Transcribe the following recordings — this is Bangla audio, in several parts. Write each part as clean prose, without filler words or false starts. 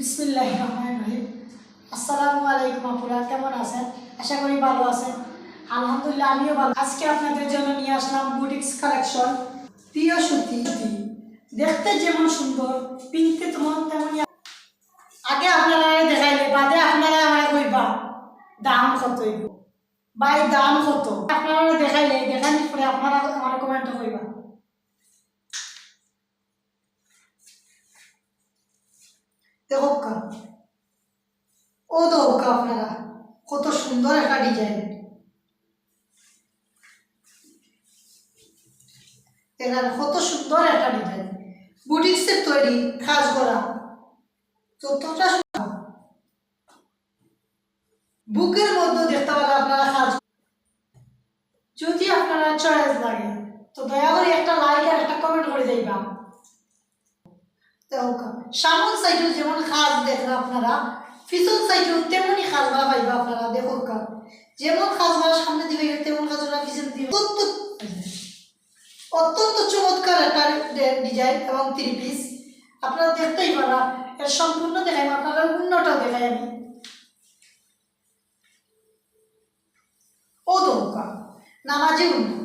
বিসমিল্লাহির রহমানির রহিম। আসসালামু আলাইকুম আপুরা, কেমন আছেন? আশা করি ভালো আছেন। আলহামদুলিল্লাহ আমিও ভালো। আজকে আপনাদের জন্য নিয়ে আসলাম বুটিক্স কালেকশন। প্রিয় সুতি, দেখতে যেমন সুন্দর, পিনতে তেমনই। আগে আপনারা দেখাইলে বাদে আপনারা আমার কইবা দাম কত, ভাই দাম কত, আপনারা দেখাইলে দেখানোর পরে আপনারা আমার কমেন্টে কইবা। দেখো ও দৌকা আপনারা কত সুন্দর একটা ডিজাইন, দেখেন কত সুন্দর একটা ডিজাইন, বুটিক্সের তৈরি, কাজ করা, যতটা বুকের মধ্যে দেখতে পারেন আপনারা কাজ। যদি আপনারা চয়েস লাগে তো দয়া করে একটা লাইক আর একটা কমেন্ট করে যাইবা। সামন সাইডে যেমন কাজ দেখেন আপনারা, পিছন সাইডেও তেমনই কাজগুলা পাইবা আপনারা। দেখো যেমন কাজগুলা সামনে দিবে তেমন কাজগুলা পিছন দিবে। অত্যন্ত চমৎকার একটা ডিজাইন এবং 3 পিস আপনারা দেখতেই পারা। এর সম্পূর্ণ দেখাই, আপনারা অন্যটাও দেখাই আমি। ও দৌকা নামাজি উন্না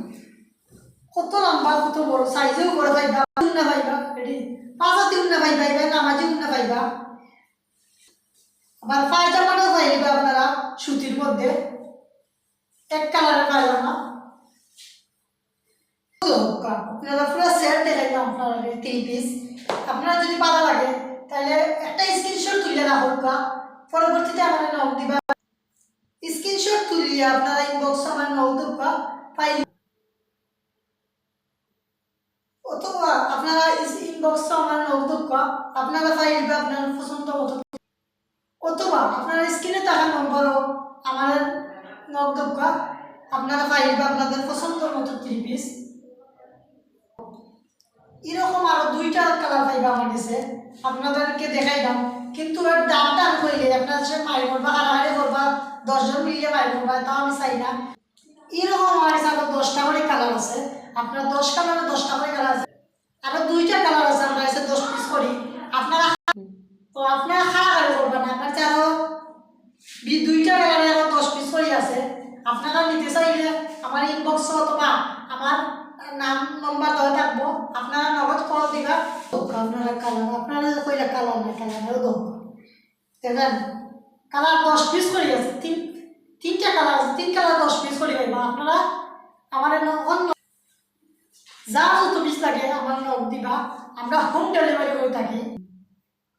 কত লম্বা, কত বড় সাইজেও করে পাইবা, উন্না পাইবা, এটি পাঁচাতি উন্না পাইবা, এবার নামাজি উন্না পাইবা। আবার পায়জামাটাও পাইবা আপনারা সুতির মধ্যে, এক কালারের পায়জামা। আপনারা পুরো সেট দেখাইলাম আপনারা 3 পিস। আপনারা যদি ভালো লাগে তাহলে একটা স্ক্রিনশট তুলে রাখুকা, পরবর্তীতে আমার নক দিবা। স্ক্রিনশট তুলিয়ে আপনারা ইনবক্স আমার নক দিবা পাইলে, অথবা আপনারা ইনবক্স আমার নক দিবা আপনারা পাইলে আপনার পছন্দ মতো, অথবা আপনারা স্ক্রিনে থাকা নম্বরও আমার নক দিবা আপনারা পাইলে আপনাদের পছন্দের মতো 3 পিস। এরকম আরো 2টা কালার পাইবা আমার কাছে, আপনাদেরকে দেখাইলাম। কিন্তু এর দামটা আমি কইলে আপনার সে মারি করবা, হারাহারি করবা, 10 জন মিলিয়ে মারি করবা, তাও আমি চাই না। এরকম আমার কাছে আরো 10টা করে কালার আছে, আপনার 10 কালারে 10টা করে কালার আছে, আরো 2টা কালার আছে আমার কাছে 10 পিস করি। আপনারা তো আপনারা হারাহারি করবেন না, আপনার কাছে আরো 2টা কালারে আরো 10 পিস করি আছে। আপনারা নিতে চাইলে আমার ইনবক্স অথবা আমার নাম নম্বর দেওয়া থাকবো, আপনারা নগদ কল দিবা। আপনারা কালার, আপনারা কইলা কালার না, কালারেরও দোক দেখেন কালার 10 পিস করে আছে, 3টা কালার আছে, 3 কালার 10 পিস করে পাইবা। আপনারা আমার অন্য যা যত পিস লাগে আমার নক দিবা, আমরা হোম ডেলিভারি করে থাকি।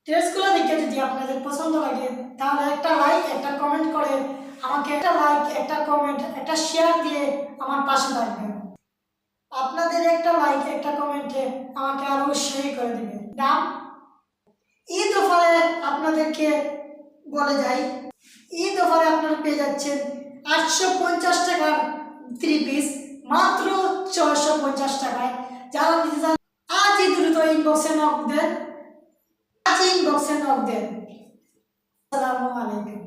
ড্রেসগুলো দেখে যদি আপনাদের পছন্দ লাগে তাহলে একটা লাইক একটা কমেন্ট করে আমাকে, একটা লাইক একটা কমেন্ট একটা শেয়ার দিয়ে আমার পাশে থাকবেন। আপনাদের একটা লাইক একটা কমেন্টে আমাকে আরো উৎসাহী করে দেবে। দাম ঈদ অফারে আপনাদেরকে বলে যাই, ঈদ অফারে আপনারা পেয়ে যাচ্ছেন 850 টাকার 3 পিস মাত্র 650 টাকায়। যারা নিতে চান আজই দ্রুত ইনবক্সে নক দেন, আজই ইনবক্সে নক দেন। আসসালামু আলাইকুম।